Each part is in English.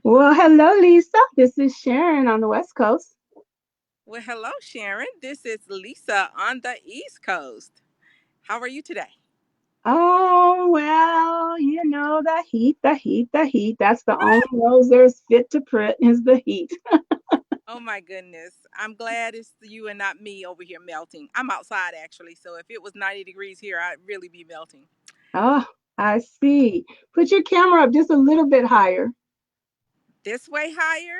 Well, hello, Lisa. This is Sharon on the West Coast. Well, hello, Sharon. This is Lisa on the East Coast. How are you today? Oh, well, the heat, the heat, the heat. That's the only rose there's fit to print is the heat. Oh my goodness. I'm glad it's you and not me over here melting. I'm outside actually, so if it was 90 degrees here, I'd really be melting. Oh, I see. Put your camera up just a little bit higher. This way higher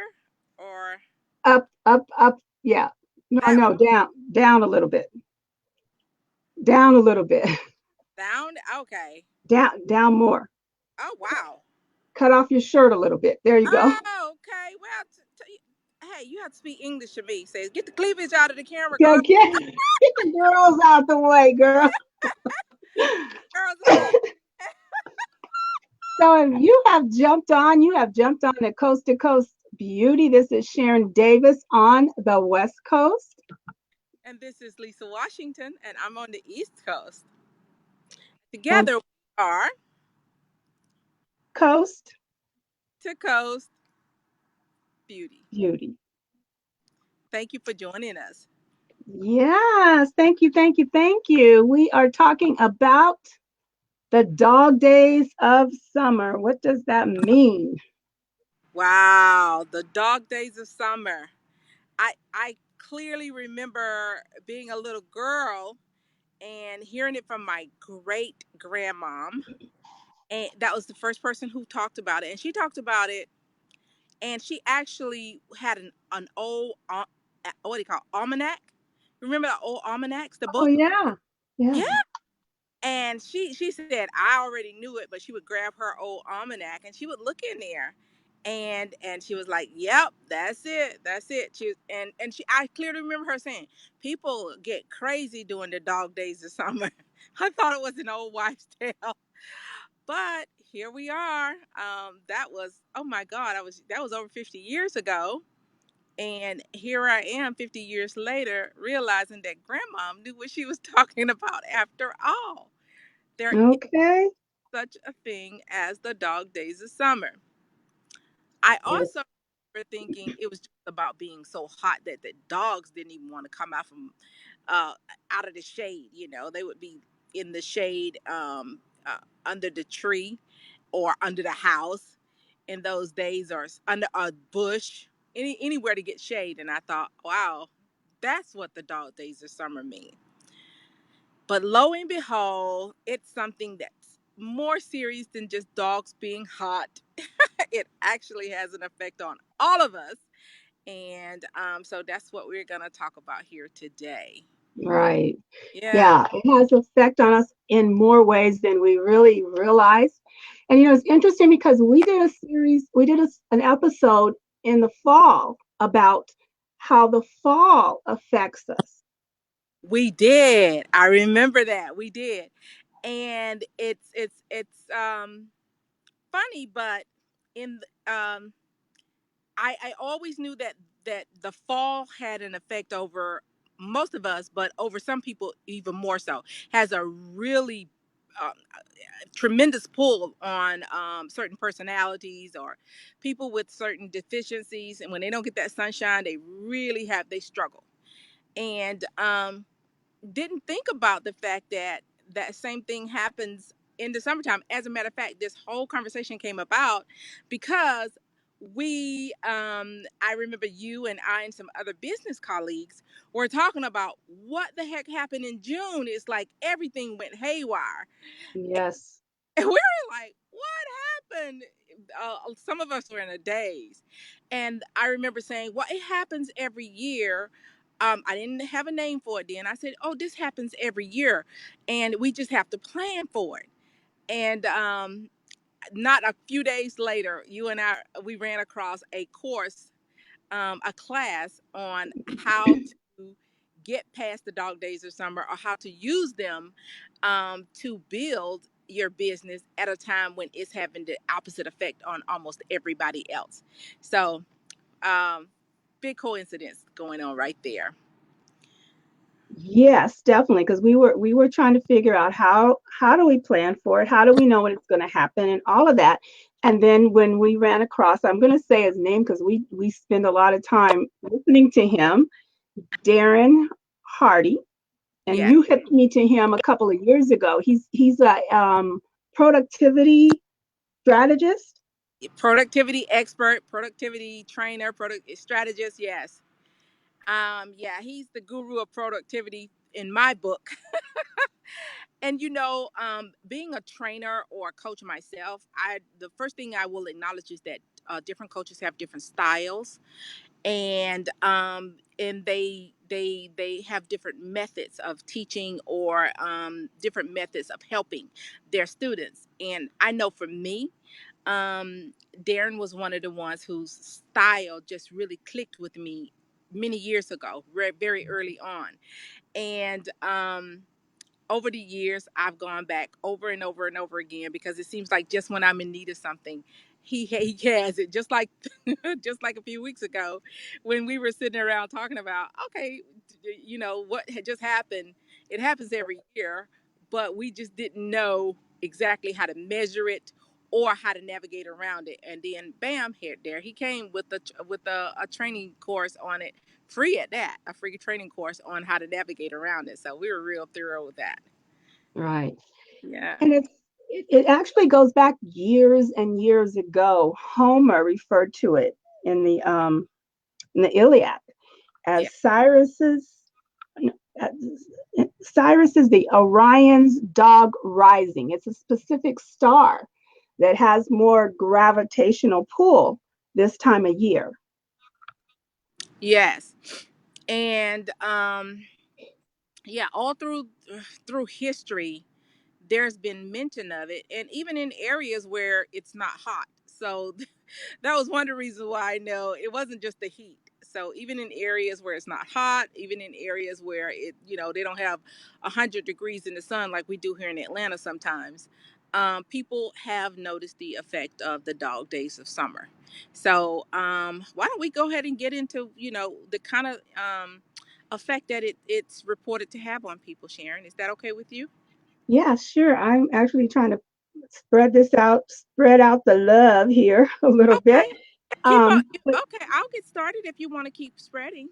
or Up, up, up. Yeah. No, that no, down, down a little bit. Down a little bit. sound? Okay. Down, down more. Oh, wow. Cut off your shirt a little bit. There you go. Oh, okay. Well, hey, you have to speak English to me. Says, get the cleavage out of the camera, Yeah, girl. get the girls out the way, girl. Girls enough. So if you have jumped on to Coast Beauty. This is Sharon Davis on the West Coast. And this is Lisa Washington, and I'm on the East Coast. And Together we are Coast to Coast Beauty. Beauty. Thank you for joining us. Yes, thank you, thank you, thank you. We are talking about the dog days of summer. What does that mean? Wow, the dog days of summer. I clearly remember being a little girl and hearing it from my great grandmom. And that was the first person who talked about it. And she talked about it, and she actually had an old what do you call it, almanac? Remember the old almanacs, the Oh book? yeah. Yeah. Yeah. And she said I already knew it, but she would grab her old almanac and she would look in there, and she was like, "Yep, that's it, that's it." She was, and she I clearly remember her saying, "People get crazy during the dog days of summer." I thought it was an old wives' tale, but here we are. That was, oh my God, I was that was over 50 years ago. And here I am 50 years later, realizing that grandma knew what she was talking about after all. There Okay. such a thing as the dog days of summer. I Yes. also remember thinking it was just about being so hot that the dogs didn't even want to come out from uh, out of the shade. You know, they would be in the shade under the tree or under the house in those days, or under a bush, anywhere to get shade. And I thought, wow, that's what the dog days of summer mean. But lo and behold, it's something that's more serious than just dogs being hot. It actually has an effect on all of us. And so that's what we're going to talk about here today. Right. Yeah, Yeah, it has effect on us in more ways than we really realize. And it's interesting because we did an episode in the fall about how the fall affects us. we did. I remember that. We did. And it's funny, but in I always knew that the fall had an effect over most of us, but over some people even more so. Has a really tremendous pull on certain personalities or people with certain deficiencies, and when they don't get that sunshine, they struggle. And didn't think about the fact that that same thing happens in the summertime. As a matter of fact, this whole conversation came about because I remember you and I and some other business colleagues were talking about what the heck happened in June. It's like everything went haywire. Yes. And we were like, what happened? Some of us were in a daze. And I remember saying, well, it happens every year. I didn't have a name for it then. I said, oh, this happens every year. And we just have to plan for it. And not a few days later, we ran across a course, a class on how to get past the dog days of summer, or how to use them to build your business at a time when it's having the opposite effect on almost everybody else. So, um, big coincidence going on right there. Yes, definitely, because we were trying to figure out how do we plan for it? How do we know when it's going to happen and all of that. And then when we ran across, I'm going to say his name because we spend a lot of time listening to him, Darren Hardy, and Yes. you hit me to him a couple of years ago. He's a productivity strategist. Productivity expert, productivity trainer, product strategist. Yes. Yeah, he's the guru of productivity in my book. And being a trainer or a coach myself, I the first thing I will acknowledge is that different coaches have different styles, and they have different methods of teaching, or different methods of helping their students. And I know for me, Darren was one of the ones whose style just really clicked with me many years ago, very early on. And over the years, I've gone back over and over and over again, because it seems like just when I'm in need of something, he has it. Just like just like a few weeks ago, when we were sitting around talking about, okay, what had just happened. It happens every year, but we just didn't know exactly how to measure it or how to navigate around it. And then, bam, here there he came with a training course on it, free at that, a free training course on how to navigate around it. So we were real thorough with that. Right. Yeah. And it actually goes back years and years ago. Homer referred to it in the Iliad Yeah. as uh, Cyrus is the Orion's dog rising. It's a specific star that has more gravitational pull this time of year. Yes. And yeah, all through history, there's been mention of it, and even in areas where it's not hot. So that was one of the reasons why I know it wasn't just the heat. So even in areas where it's not hot, even in areas where they don't have 100 degrees in the sun like we do here in Atlanta sometimes, people have noticed the effect of the dog days of summer. So why don't we go ahead and get into the kind of effect that it's reported to have on people? Sharon, is that okay with you? Yeah, sure. I'm actually trying to spread out the love here a little bit. Okay. Keep on. But Okay, I'll get started if you want to keep spreading.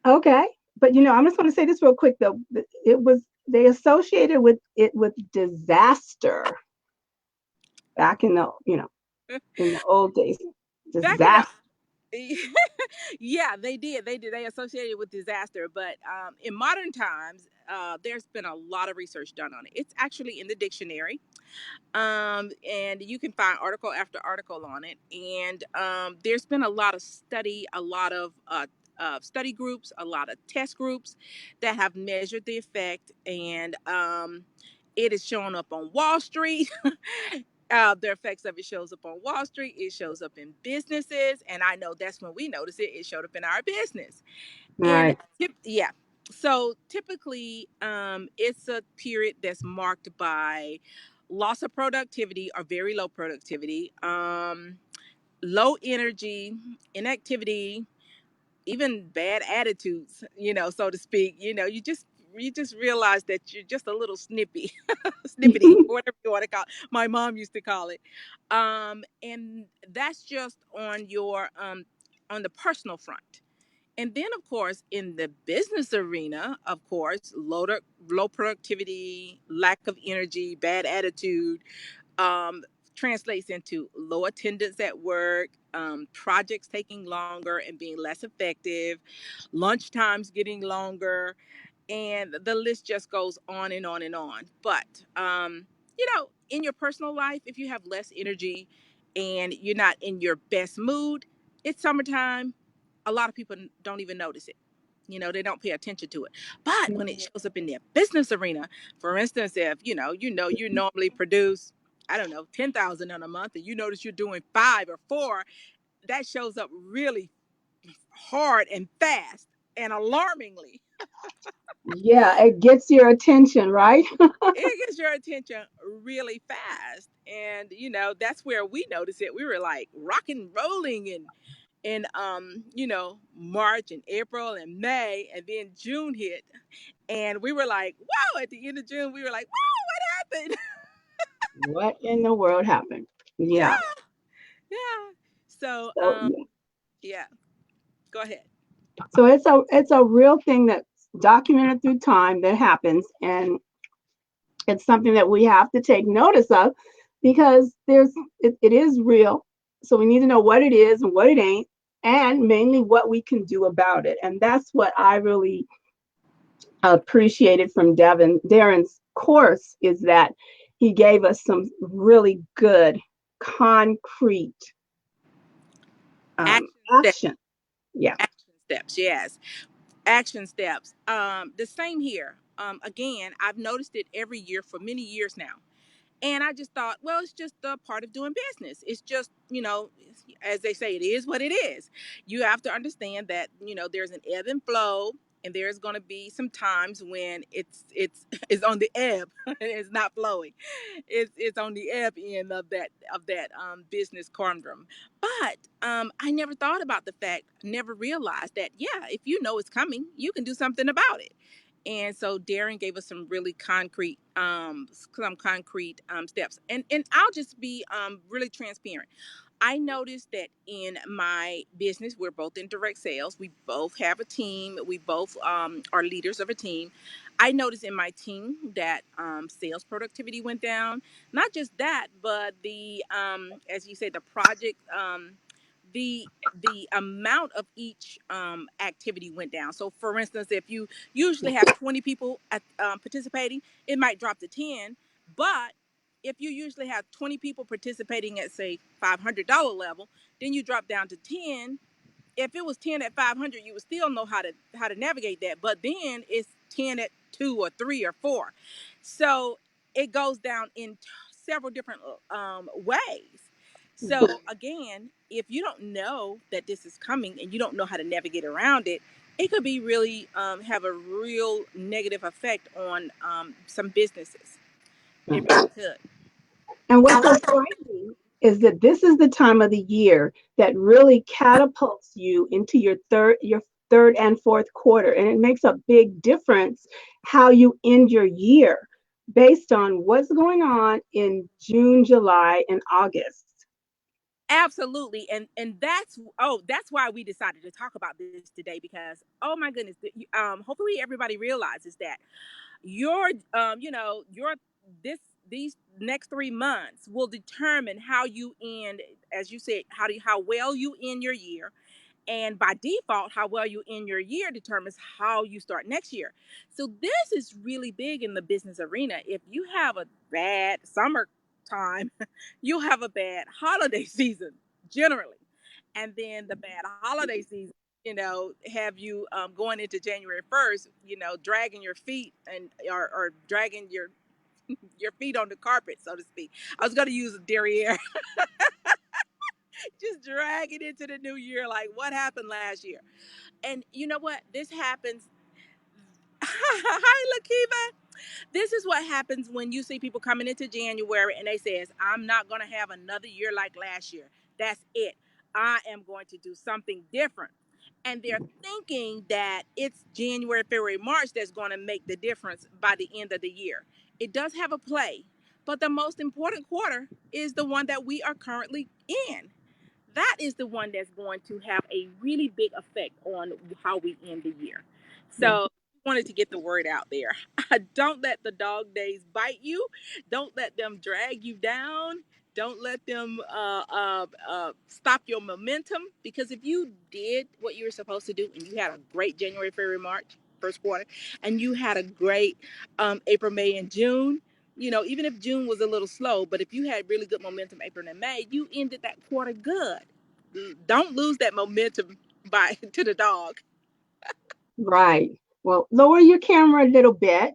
okay. But I'm just going to say this real quick though. It was they associated with it with disaster back in the old days. Back in the Disaster. yeah, they did. They associated with disaster, but in modern times, there's been a lot of research done on it. It's actually in the dictionary, and you can find article after article on it. And there's been a lot of study, a lot of study groups, a lot of test groups that have measured the effect, and it is showing up on Wall Street. The effects of it shows up on Wall Street. It shows up in businesses, and I know that's when we notice it. It showed up in our business, and Right. yeah. So typically, it's a period that's marked by loss of productivity or very low productivity, low energy, inactivity, even bad attitudes, so to speak. You just realize that you're just a little snippety, whatever you want to call it. My mom used to call it. And that's just on the personal front. And then, of course, in the business arena, of course, low productivity, lack of energy, bad attitude, um, translates into low attendance at work, projects taking longer and being less effective, lunch times getting longer, and the list just goes on and on and on. But in your personal life, if you have less energy and you're not in your best mood, it's summertime. A lot of people don't even notice it. They don't pay attention to it. But when it shows up in their business arena, for instance, if you normally produce, I don't know, 10,000 in a month, and you notice you're doing 5 or 4, that shows up really hard and fast and alarmingly. Yeah, it gets your attention, right? It gets your attention really fast, and that's where we noticed it. We were like rocking, rolling, in March and April and May, and then June hit, And we were like, wow, at the end of June, we were like, wow, what happened? What in the world happened? Yeah. Yeah, yeah. So, So yeah. yeah, go ahead. So it's a real thing that's documented through time that happens, and it's something that we have to take notice of because it is real. So we need to know what it is and what it ain't, and mainly what we can do about it. And that's what I really appreciated from Darren's course, is that he gave us some really good concrete Action steps. action. Yeah. Action steps. Yes, action steps. The same here. Again, I've noticed it every year for many years now. And I just thought, well, it's just a part of doing business. It's just, as they say, it is what it is. You have to understand that, there's an ebb and flow, and there's going to be some times when it's on the ebb, it's not flowing. It's on the ebb end of that business conundrum. But I never thought about the fact, never realized that, yeah, if you know it's coming, you can do something about it. And so Darren gave us some concrete steps. And I'll just be really transparent. I noticed that in my business, we're both in direct sales. We both have a team. We both are leaders of a team. I noticed in my team that sales productivity went down. Not just that, but as you say, the project, the the amount of each activity went down. So, for instance, if you usually have 20 people participating, it might drop to 10. But if you usually have 20 people participating at, say, $500 level, then you drop down to 10. If it was 10 at 500, you would still know how to navigate that. But then it's 10 at 2 or 3 or 4. So it goes down in several different ways. So again, if you don't know that this is coming and you don't know how to navigate around it, it could be really have a real negative effect on some businesses. It really could. And what's so frightening is that this is the time of the year that really catapults you into your third and fourth quarter. And it makes a big difference how you end your year based on what's going on in June, July, and August. Absolutely, and that's why we decided to talk about this today, because oh my goodness, hopefully everybody realizes that your your this these next 3 months will determine how you end, as you said, how well you end your year, and by default, how well you end your year determines how you start next year. So this is really big in the business arena. If you have a bad summer time, you'll have a bad holiday season generally. And then the bad holiday season, have you going into January 1st, dragging your feet or dragging your feet on the carpet, so to speak. I was going to use a derriere, just drag it into the new year. Like, what happened last year? And you know what? This happens. Hi, Lakiva. This is what happens when you see people coming into January and they says, "I'm not going to have another year like last year. That's it. I am going to do something different." And they're thinking that it's January, February, March that's going to make the difference by the end of the year. It does have a play, but the most important quarter is the one that we are currently in. That is the one that's going to have a really big effect on how we end the year. Yeah. So I wanted to get the word out there. Don't let the dog days bite you. Don't let them drag you down. Don't let them stop your momentum. Because if you did what you were supposed to do and you had a great January, February, March, first quarter, and you had a great April, May, and June, even if June was a little slow, but if you had really good momentum April and May, you ended that quarter good. Don't lose that momentum by to the dog. Right. Well, lower your camera a little bit.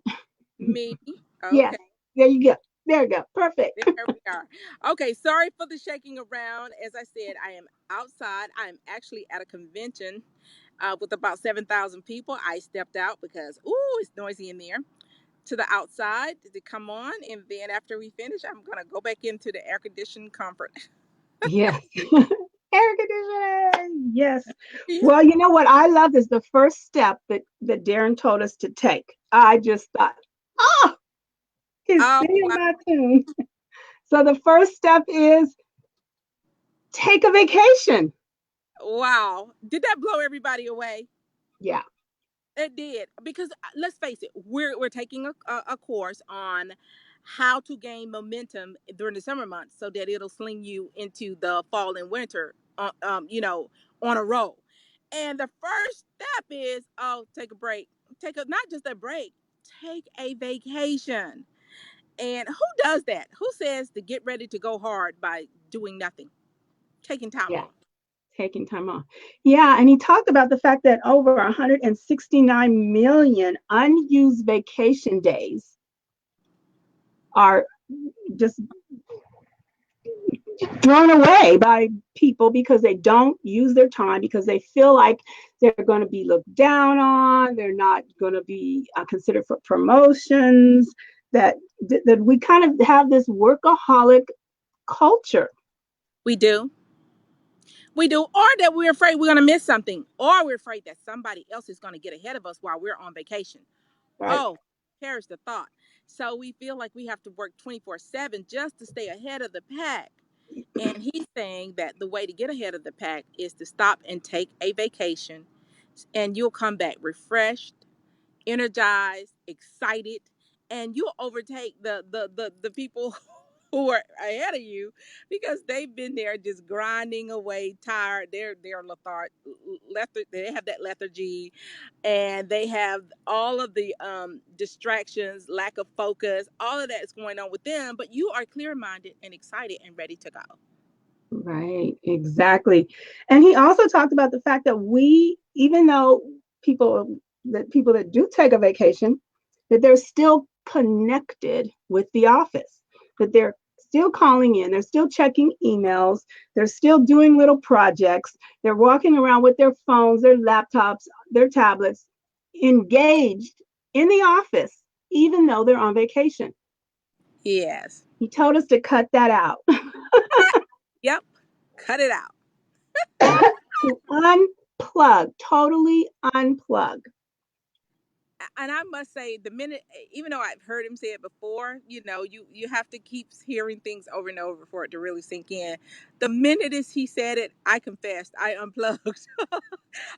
Me. Yes. Okay. There you go. There you go. Perfect. There we are. Okay, sorry for the shaking around. As I said, I am outside. I am actually at a convention with about 7,000 people. I stepped out because, ooh, it's noisy in there, to the outside to come on. And then after we finish, I'm going to go back into the air conditioned comfort. Yes. Air conditioning. Yes. Yeah. Well, you know what I love is the first step that Darren told us to take. I just thought, oh, he's Oh, singing wow. my tune. So the first step is take a vacation. Wow. Did that blow everybody away? Yeah, It did because let's face it, we're taking a course on how to gain momentum during the summer months so that it'll sling you into the fall and winter, on a roll. And the first step is, oh, take a break, take a not just a break, take a vacation. And who does that? Who says to get ready to go hard by doing nothing, taking time yeah, off? taking time off. Yeah, and he talked about the fact that over 169 million unused vacation days are just thrown away by people because they don't use their time, because they feel like they're going to be looked down on, they're not going to be considered for promotions, that that we kind of have this workaholic culture. We do. We do, or that we're afraid we're going to miss something, or we're afraid that somebody else is going to get ahead of us while we're on vacation. Right. Oh, perish the thought. So we feel like we have to work 24/7 just to stay ahead of the pack. And he's saying that the way to get ahead of the pack is to stop and take a vacation, and you'll come back refreshed, energized, excited, and you'll overtake the people who are ahead of you because they've been there just grinding away, tired. They're they have that lethargy, and they have all of the distractions, lack of focus, all of that is going on with them. But you are clear minded and excited and ready to go. Right, exactly. And he also talked about the fact that we, even though people that do take a vacation, that they're still connected with the office, that they're still calling in, they're still checking emails, they're still doing little projects, they're walking around with their phones, their laptops, their tablets, engaged in the office, even though they're on vacation. Yes. He told us to cut that out. Yep. Cut it out. To unplug, totally unplug. And I must say, the minute, even though I've heard him say it before, you have to keep hearing things over and over for it to really sink in. The minute as he said it, I confessed, I unplugged.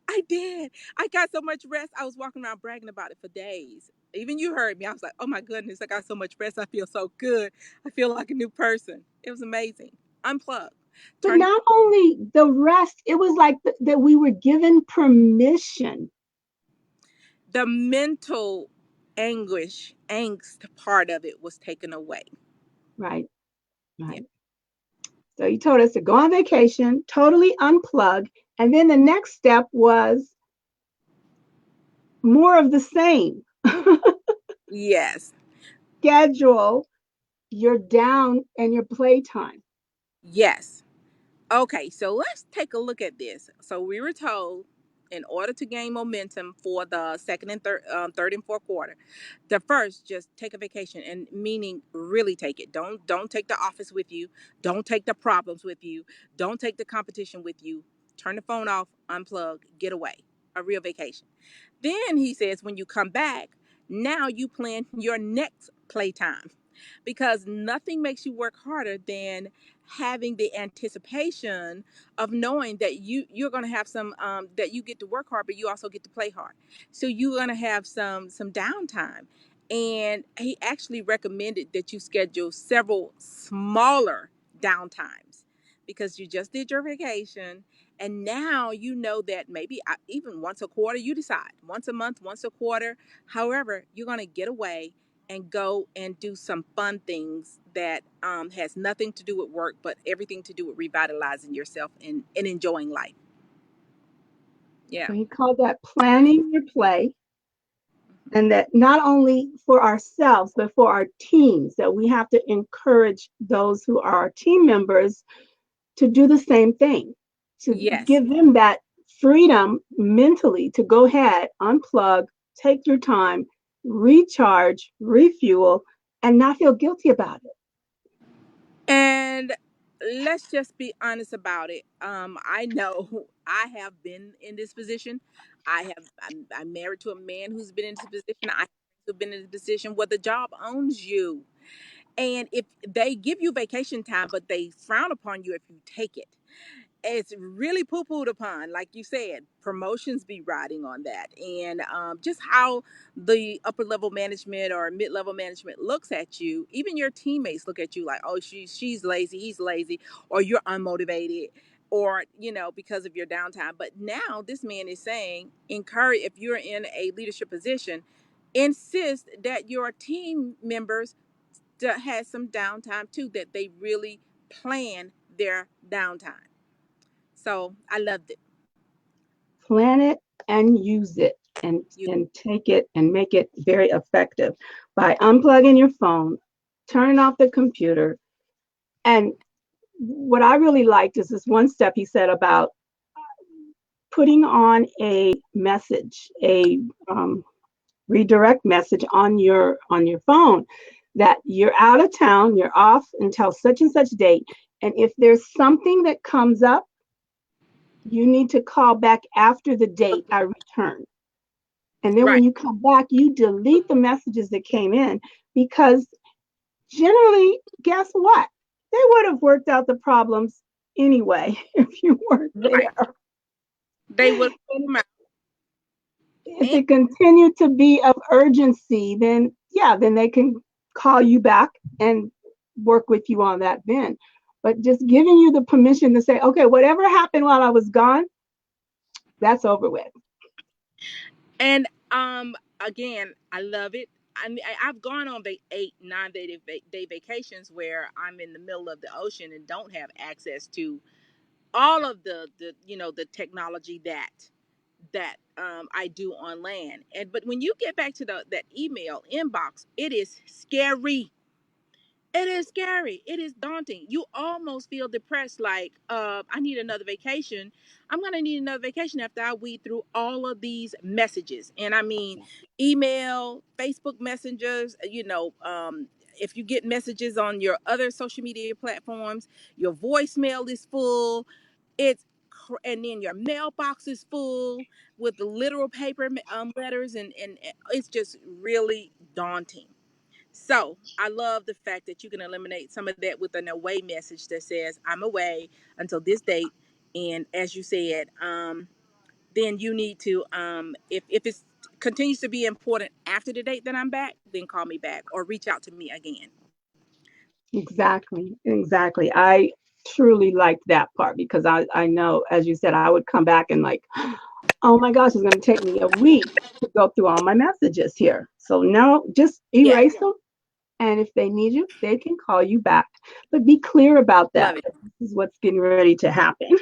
I did. I got so much rest. I was walking around bragging about it for days. Even you heard me. I was like, oh my goodness, I got so much rest. I feel so good. I feel like a new person. It was amazing. Unplug. But Turn not only the rest, it was like that we were given permission. the mental anguish, angst part of it was taken away. Right, Yeah. right. So he told us to go on vacation, totally unplug. And then the next step was more of the same. Yes. Schedule your down and your playtime. Yes. Okay, so let's take a look at this. So we were told in order to gain momentum for the second and third and fourth quarter, the first just take a vacation, and meaning really take it. Don't take the office with you. Don't take the problems with you. Don't take the competition with you. Turn the phone off, unplug, get away. A real vacation. Then he says when you come back, now you plan your next playtime because nothing makes you work harder than having the anticipation of knowing that you're going to have some that you get to work hard but you also get to play hard, so you're going to have some downtime. And he actually recommended that you schedule several smaller downtimes because you just did your vacation, and now you know that maybe even once a quarter, you decide once a month, once a quarter, however you're going to get away and go and do some fun things that has nothing to do with work, but everything to do with revitalizing yourself and enjoying life. Yeah. So he called that planning your play. And that not only for ourselves, but for our teams, that we have to encourage those who are our team members to do the same thing, to Yes. give them that freedom mentally to go ahead, unplug, take your time, recharge, refuel, and not feel guilty about it. And let's just be honest about it. I know I have been in this position. I'm married to a man who's been in this position. I have friends have been in a position where the job owns you. And if they give you vacation time, but they frown upon you if you take it, it's really poo-pooed upon. Like you said, promotions be riding on that. And just how the upper level management or mid-level management looks at you, even your teammates look at you like, oh, she's lazy, he's lazy, or you're unmotivated, or because of your downtime. But now this man is saying, encourage, if you're in a leadership position, insist that your team members has some downtime too, that they really plan their downtime. So I loved it. Plan it and use it, and You take it and make it very effective by unplugging your phone, turning off the computer. And what I really liked is this one step he said about putting on a message, a redirect message on your phone, that you're out of town, you're off until such and such date, and if there's something that comes up, you need to call back after the date I return. And then right. when you come back, you delete the messages that came in, because generally, guess what? They would have worked out the problems anyway if you weren't there. Right. They will And come out. if And it continued to be of urgency, then yeah, then they can call you back and work with you on that then. But just giving you the permission to say, okay, whatever happened while I was gone, that's over with. and again, I love it. I mean, I've gone on 8 9 day vacations where I'm in the middle of the ocean and don't have access to all of the technology that I do on land. And but when you get back to that email inbox, it is scary. It is scary. It is daunting. You almost feel depressed, like, I need another vacation. I'm going to need another vacation after I weed through all of these messages. And I mean, email, Facebook messengers, if you get messages on your other social media platforms, your voicemail is full. And then your mailbox is full with the literal paper letters, and it's just really daunting. So I love the fact that you can eliminate some of that with an away message that says, I'm away until this date. And as you said, then you need to, if it continues to be important after the date that I'm back, then call me back or reach out to me again. Exactly, exactly. I truly liked that part because I know, as you said, I would come back and like, oh my gosh, it's going to take me a week to go through all my messages here. So no, just Yeah, erase them. And if they need you, they can call you back. But be clear about that. love it. This is what's getting ready to happen.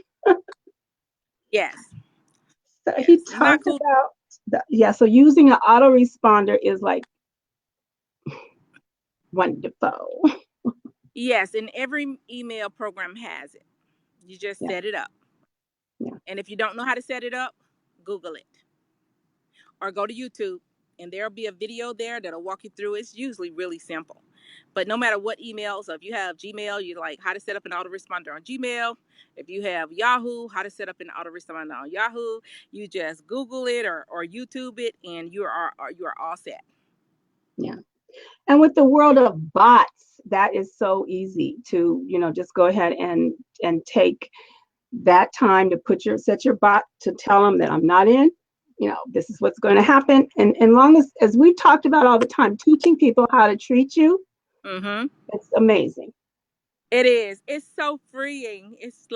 Yes, So he yes. It's not talked cool. about yeah. So using an autoresponder is like wonderful. Yes, and every email program has it. You just Yeah, set it up. yeah, And if you don't know how to set it up, Google it or go to YouTube, and there'll be a video there that'll walk you through. It's usually really simple. But no matter what email, so if you have Gmail, you like how to set up an autoresponder on Gmail. If you have Yahoo, how to set up an autoresponder on Yahoo, you just Google it or YouTube it, and you are all set. yeah. And with the world of bots, that is so easy to, just go ahead and take that time to set your bot to tell them that I'm not in. This is what's going to happen. And long as we've talked about all the time, teaching people how to treat you, Mm-hmm. it's amazing. It is. It's so freeing. It's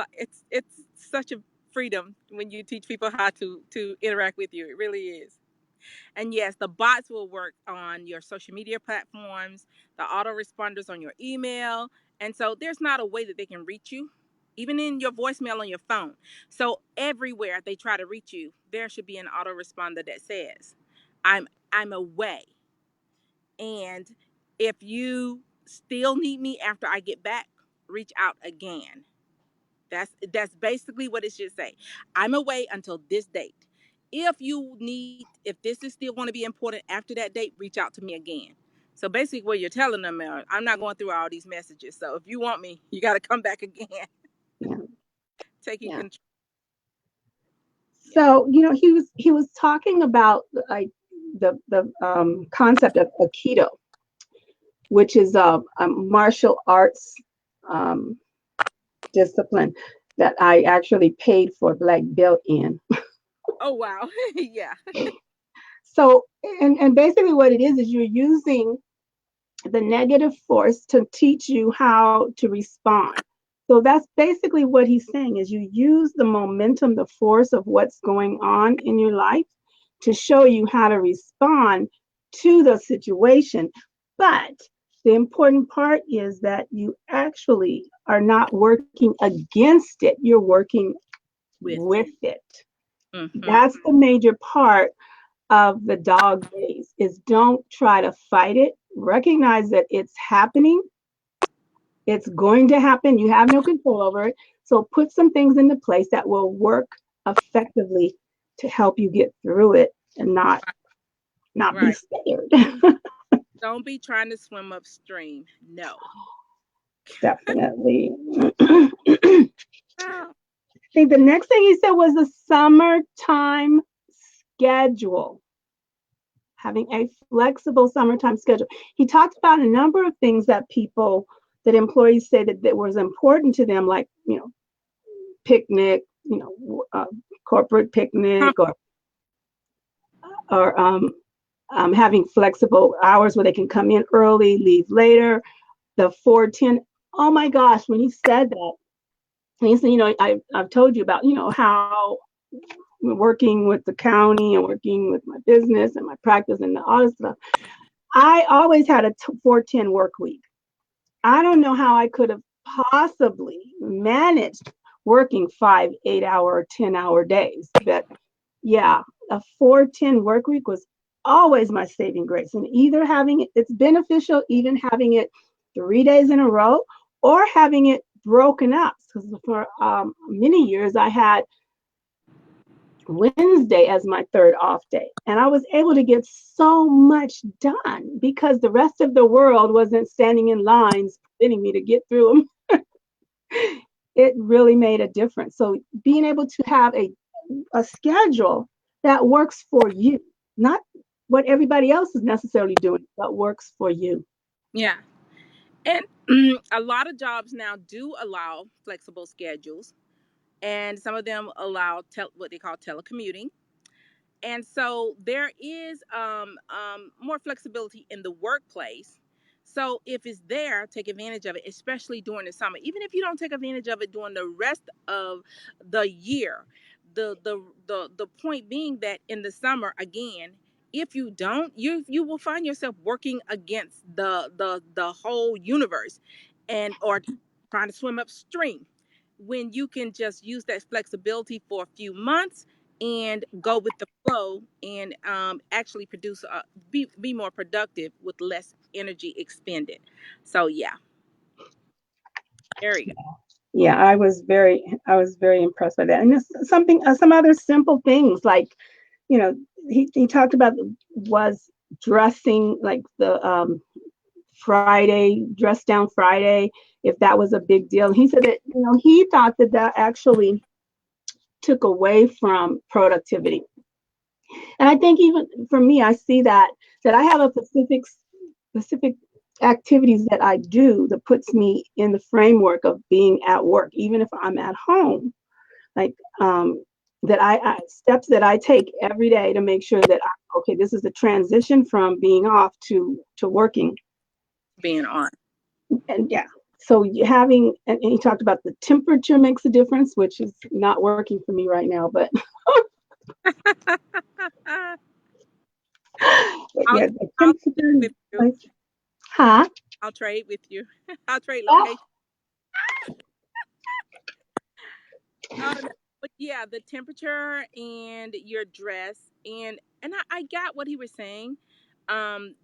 such a freedom when you teach people how to interact with you. It really is. And yes, the bots will work on your social media platforms, the autoresponders on your email. And so there's not a way that they can reach you, even in your voicemail on your phone. So everywhere they try to reach you, there should be an autoresponder that says, I'm away. And if you still need me after I get back, reach out again. That's basically what it should say. I'm away until this date. If this is still going to be important after that date, reach out to me again. So basically, what you're telling them, I'm not going through all these messages. So if you want me, you got to come back again, Yeah, taking yeah. control. Yeah. So he was talking about like the concept of Aikido, which is a martial arts um, discipline that I actually paid for black belt in. Oh wow. Yeah. So, and basically what it is you're using the negative force to teach you how to respond. So that's basically what he's saying is you use the momentum, the force of what's going on in your life to show you how to respond to the situation. But the important part is that you actually are not working against it, you're working With with it. it. Mm-hmm. That's the major part of the dog days is don't try to fight it. Recognize that it's happening. It's going to happen. You have no control over it. So put some things into place that will work effectively to help you get through it and not be Right. scared. Don't be trying to swim upstream. No. Definitely. I Oh, think the next thing he said was the summertime schedule. Having a flexible summertime schedule. He talked about a number of things that employees say that was important to them, like, picnic, corporate com- picnic, or having flexible hours where they can come in early, leave later, the 410. Oh my gosh, when he said that, and he said, I've told you about, how working with the county and working with my business and my practice and all this stuff. I always had a 410 work week. I don't know how I could have possibly managed working 5 8 hour or 10-hour days. But yeah, a 410 work week was always my saving grace. And either it's beneficial, even having it 3 days in a row or having it broken up. Because for many years, I had Wednesday as my third off day. And I was able to get so much done because the rest of the world wasn't standing in lines preventing me to get through them. It really made a difference. So being able to have a schedule that works for you, not what everybody else is necessarily doing, but works for you. yeah. And a lot of jobs now do allow flexible schedules, and some of them allow what they call telecommuting. And so there is more flexibility in the workplace. So if it's there, take advantage of it, especially during the summer. Even if you don't take advantage of it during the rest of the year, the point being that in the summer, again, if you don't, you will find yourself working against the whole universe, and or trying to swim upstream, when you can just use that flexibility for a few months and go with the flow, and actually produce be more productive with less energy expended. So yeah, there you go. Yeah, I was very impressed by that. And some other simple things like, you know, he talked about was dressing like the Friday, dress down Friday, if that was a big deal. He said that, he thought that actually took away from productivity. And I think even for me, I see that I have a specific activities that I do that puts me in the framework of being at work, even if I'm at home. Like that I steps that I take every day to make sure that okay, this is a transition from being off to working. Being on. And yeah, so having and he talked about the temperature makes a difference, which is not working for me right now, but I'll yeah, the I'll trade temperature. with you. Huh? I'll trade with you. I'll trade Oh, location. No, but yeah, the temperature and your dress, and I got what he was saying.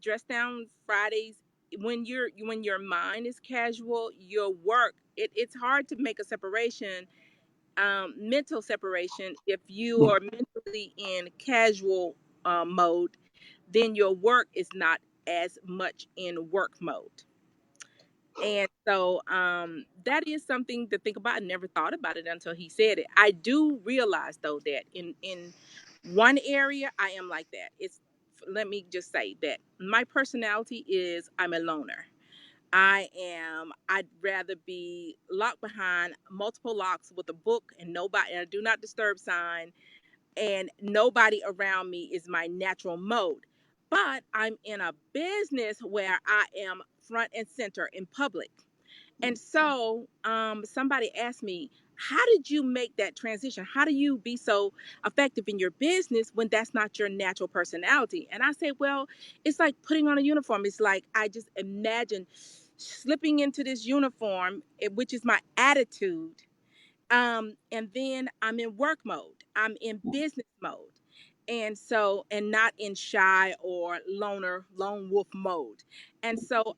Dress down Fridays, when your mind is casual, your work, it's hard to make a separation, mental separation. If you yeah. are mentally in casual mode, then your work is not as much in work mode. And so that is something to think about. I never thought about it until he said it. I do realize though that in one area I am like that. It's let me just say that my personality is I'm a loner. I'd rather be locked behind multiple locks with a book and nobody, and a do not disturb sign, and nobody around me is my natural mode. But I'm in a business where I am front and center in public. And so somebody asked me, how did you make that transition? How do you be so effective in your business when that's not your natural personality? And I said, well, it's like putting on a uniform. It's like I just imagine slipping into this uniform, which is my attitude, and then I'm in work mode. I'm in business mode. And so, and not in shy or lone wolf mode. And so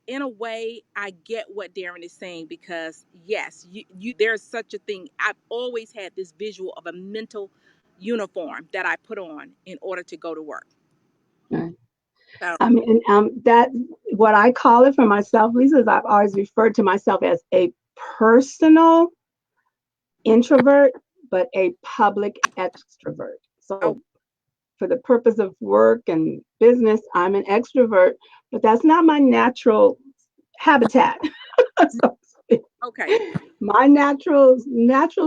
in a way, I get what Darren is saying, because yes, there's such a thing. I've always had this visual of a mental uniform that I put on in order to go to work. Right. So, I mean, that what I call it for myself, Lisa, is I've always referred to myself as a personal introvert, but a public extrovert. oh, So for the purpose of work and business, I'm an extrovert, but that's not my natural habitat. So okay. my natural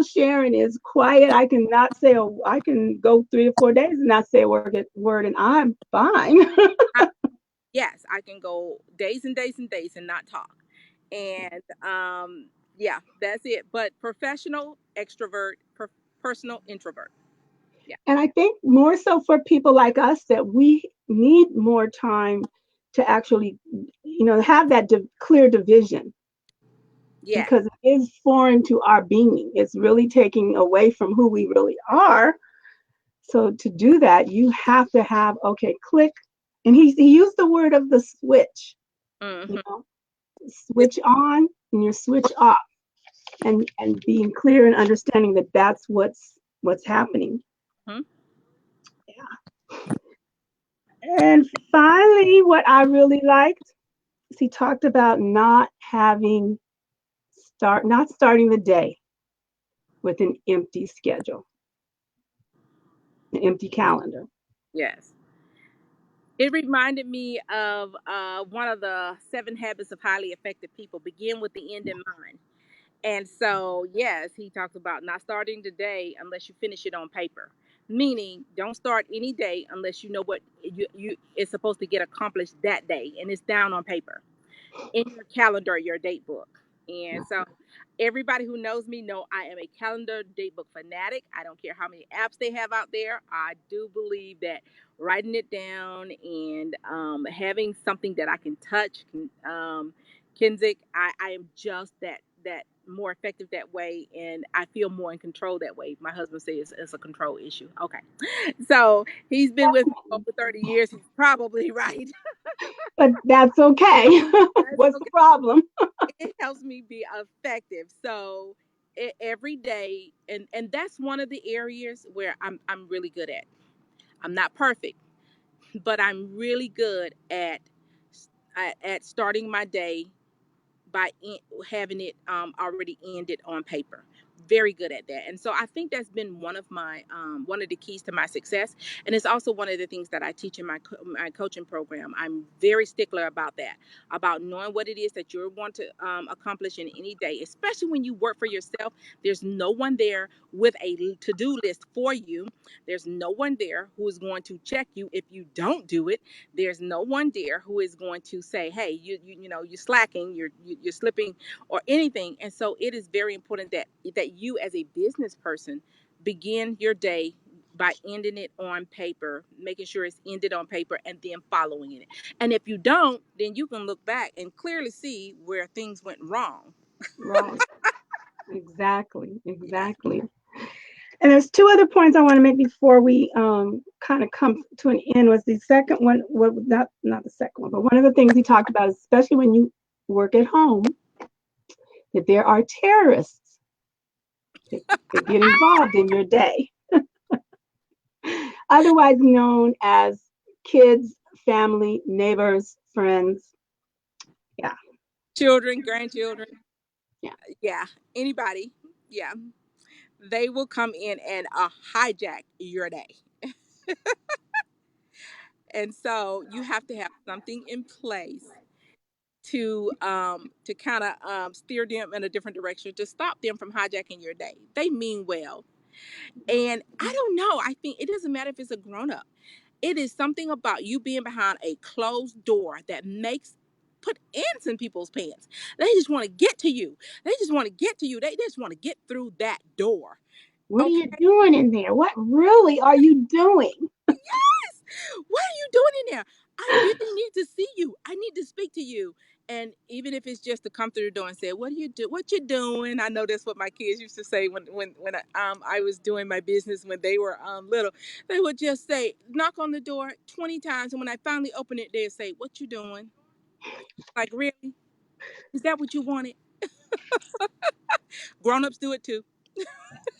Sharon is quiet. I cannot say I can go 3 to 4 days and not say a word, and I'm fine. Yes, I can go days and days and days and not talk. And yeah, that's it. But professional extrovert, personal introvert. Yeah. And I think more so for people like us that we need more time to actually, have that clear division, Yes. because it is foreign to our being. It's really taking away from who we really are. So to do that, you have to have, okay, click. And he used the word of the switch, you Hmm. know, It's switch on and your switch off, and being clear and understanding that that's what's happening. mhm. And finally, what I really liked is he talked about not starting the day with an empty schedule, an empty calendar. Yes. It reminded me of one of the 7 habits of highly effective people. Begin with the end in mind. And so, yes, he talks about not starting the day unless you finish it on paper. Meaning, don't start any day unless you know what you is supposed to get accomplished that day, and it's down on paper, in your calendar, your date book. And so everybody who knows me know I am a calendar date book fanatic. I don't care how many apps they have out there. I do believe that writing it down and having something that I can touch, Kinzik, I am just that more effective that way, and I feel more in control that way. My husband says it's a control issue. Okay. So he's been with me for over 30 years. He's probably right. But that's okay. That's What's the okay. problem? It helps me be effective. So every day, and that's one of the areas where I'm really good at. I'm not perfect, but I'm really good at starting my day by having it already ended on paper. Very good at that. And so I think that's been one of the keys to my success, and it's also one of the things that I teach in my coaching program. I'm very stickler about that, about knowing what it is that you want to accomplish in any day, especially when you work for yourself. There's no one there with a to-do list for you. There's no one there who is going to check you if you don't do it. There's no one there who is going to say, hey, you're slacking, you're slipping, or anything. And so it is very important that you, as a business person, begin your day by ending it on paper, making sure it's ended on paper, and then following it. And if you don't, then you can look back and clearly see where things went wrong. Right. Exactly. Yeah. Exactly. And there's two other points I want to make before we kind of come to an end. Was the second one, well, not the second one, but one of the things he talked about, especially when you work at home, that there are terrorists that get involved in your day, otherwise known as kids, family, neighbors, friends. Yeah, Children, grandchildren, yeah. yeah, anybody, yeah, they will come in and hijack your day. And so you have to have something in place to kind of steer them in a different direction, to stop them from hijacking your day. They mean well. And I don't know, I think it doesn't matter if it's a grown up. It is something about you being behind a closed door that makes put ants in people's pants. They just want to get to you. They just want to get to you. They just want to get through that door. What are Okay. you doing in there? What really are you doing? Yes. What are you doing in there? I really need to see you. I need to speak to you. And even if it's just to come through the door and say, "What do you do? What you doing?" I know that's what my kids used to say when I was doing my business when they were little. They would just say, knock on the door 20 times, and when I finally open it, they'd say, "What you doing?" Like, really? Is that what you wanted? Grown-ups do it too.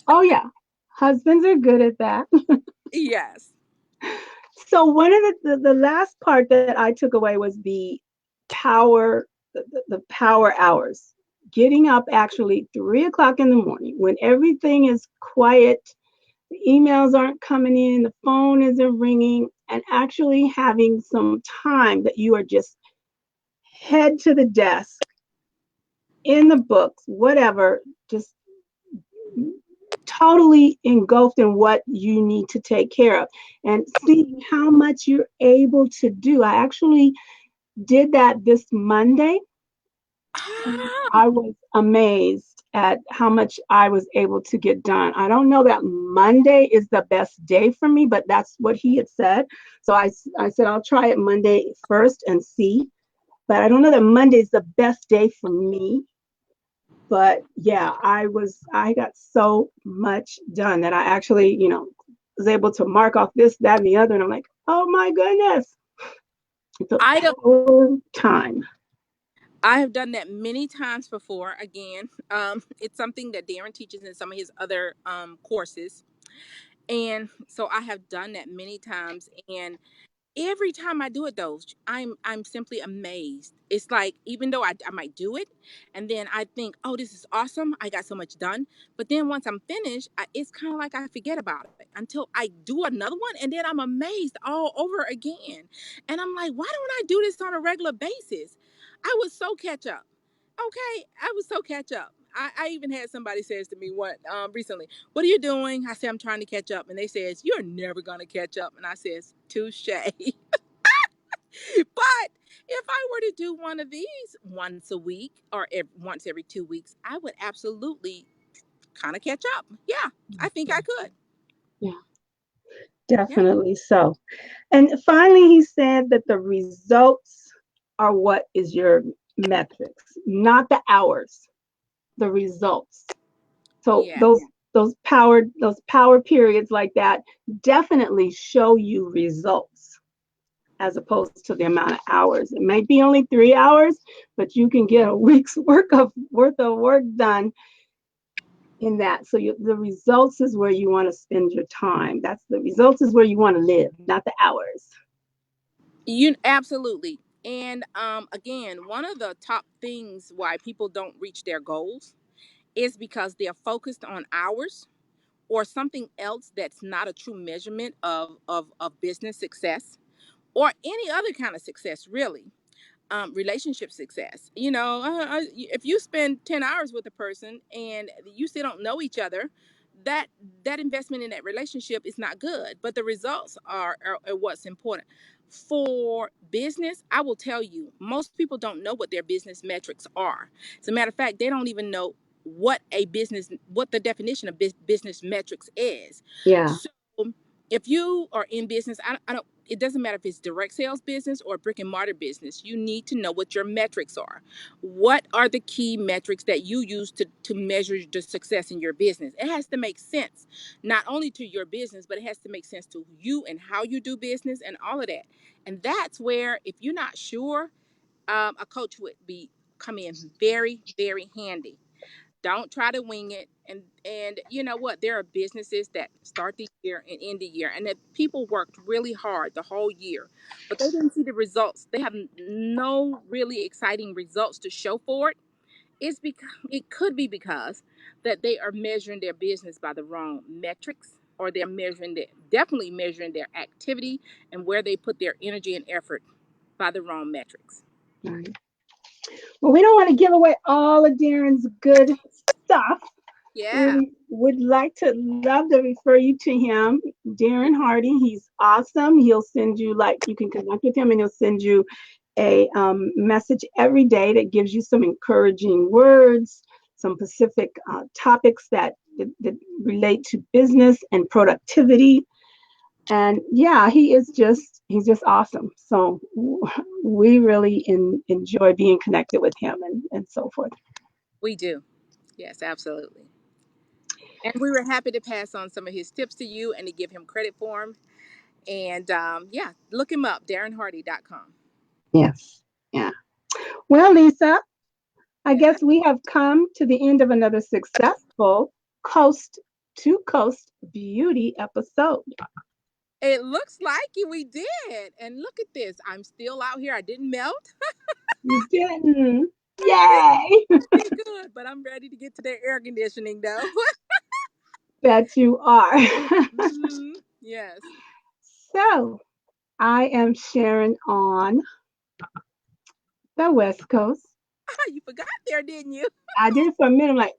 Oh, yeah. Husbands are good at that. Yes. So one of the last part that I took away was the power, the power hours. Getting up actually 3 o'clock in the morning when everything is quiet, the emails aren't coming in, the phone isn't ringing, and actually having some time that you are just head to the desk, in the books, whatever, just totally engulfed in what you need to take care of and see how much you're able to do. I actually did that this Monday, and Ah, I was amazed at how much I was able to get done. I don't know that Monday is the best day for me, but that's what he had said. So I said, I'll try it Monday first and see. But I don't know that Monday is the best day for me. But yeah, I got so much done that I actually, was able to mark off this, that, and the other. And I'm like, oh my goodness, the I don't. power time. I have done that many times before. Again, it's something that Darren teaches in some of his other courses, and so I have done that many times. And every time I do it though, I'm simply amazed. It's like, even though I might do it and then I think, oh, this is awesome, I got so much done, but then once I'm finished, it's kind of like I forget about it until I do another one, and then I'm amazed all over again. And I'm like, why don't I do this on a regular basis? I was so catch up. Okay, I was so catch up. I even had somebody says to me what recently, what are you doing? I said, I'm trying to catch up. And they says, you're never gonna catch up. And I says, touche. But if I were to do one of these once a week or once every 2 weeks, I would absolutely kind of catch up. Yeah, I think I could. Yeah, Yeah. definitely so. And finally, he said that the results are what is your metrics, not the hours, the results. So Yeah. those power periods like that definitely show you results as opposed to the amount of hours. It might be only 3 hours, but you can get a week's worth of work done in that. So the results is where you want to spend your time. That's the results is where you want to live, not the hours. You absolutely. And again, one of the top things why people don't reach their goals is because they're focused on hours or something else that's not a true measurement of business success or any other kind of success, really. Relationship success. If you spend 10 hours with a person and you still don't know each other, that that investment in that relationship is not good. But the results are what's important. For business, I will tell you, most people don't know what their business metrics are. As a matter of fact, they don't even know what the definition of business metrics is. Yeah. So if you are in business, I don't it doesn't matter if it's direct sales business or brick and mortar business, you need to know what your metrics are. What are the key metrics that you use to measure the success in your business? It has to make sense, not only to your business, but it has to make sense to you and how you do business and all of that. And that's where, if you're not sure, a coach would be come in very, very handy. Don't try to wing it. And you know what? There are businesses that start the year and end the year, and that people worked really hard the whole year, but they didn't see the results. They have no really exciting results to show for it. It could be because that they are measuring their business by the wrong metrics. or they're definitely measuring their activity and where they put their energy and effort by the wrong metrics. Right. Well, we don't want to give away all of Darren's good stuff. Yeah. We would love to refer you to him, Yeah. Darren Hardy. He's awesome. He'll send you, like, you can connect with him and he'll send you a message every day that gives you some encouraging words, some specific topics that relate to business and productivity. And yeah, he's just awesome. So we really enjoy being connected with him and so forth. We do. Yes, absolutely. And we were happy to pass on some of his tips to you and to give him credit for him. And yeah, look him up, darrenhardy.com. Yes. Yeah. Well, Lisa, I Yeah. guess we have come to the end of another successful Coast to Coast Beauty episode. It looks like we did. And look at this. I'm still out here. I didn't melt. You didn't. I did Yay. pretty good, but I'm ready to get to the air conditioning though. Bet you are. Yes. So I am sharing on the West Coast. You forgot there, didn't you? I did it for a minute. I'm like,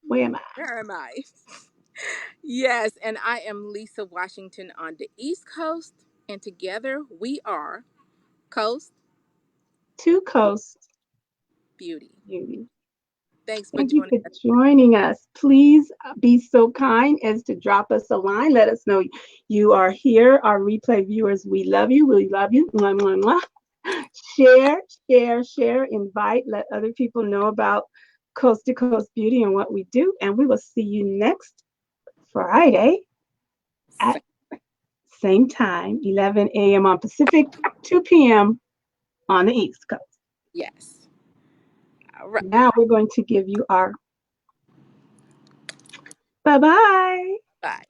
where am I? Where am I? Yes, and I am Lisa Washington on the East Coast, and together we are Coast Two Coast Beauty. Beauty. Thanks for Thank you joining for us. joining us. Please be so kind as to drop us a line. Let us know you are here. Our replay viewers, we love you. We love you. Mwah, mwah, mwah. Share, share, share, invite, let other people know about Coast to Coast Beauty and what we do. And we will see you next Friday at same time, 11 a.m. on Pacific, 2 p.m. on the East Coast. Yes. All right. Now we're going to give you our bye-bye. Bye.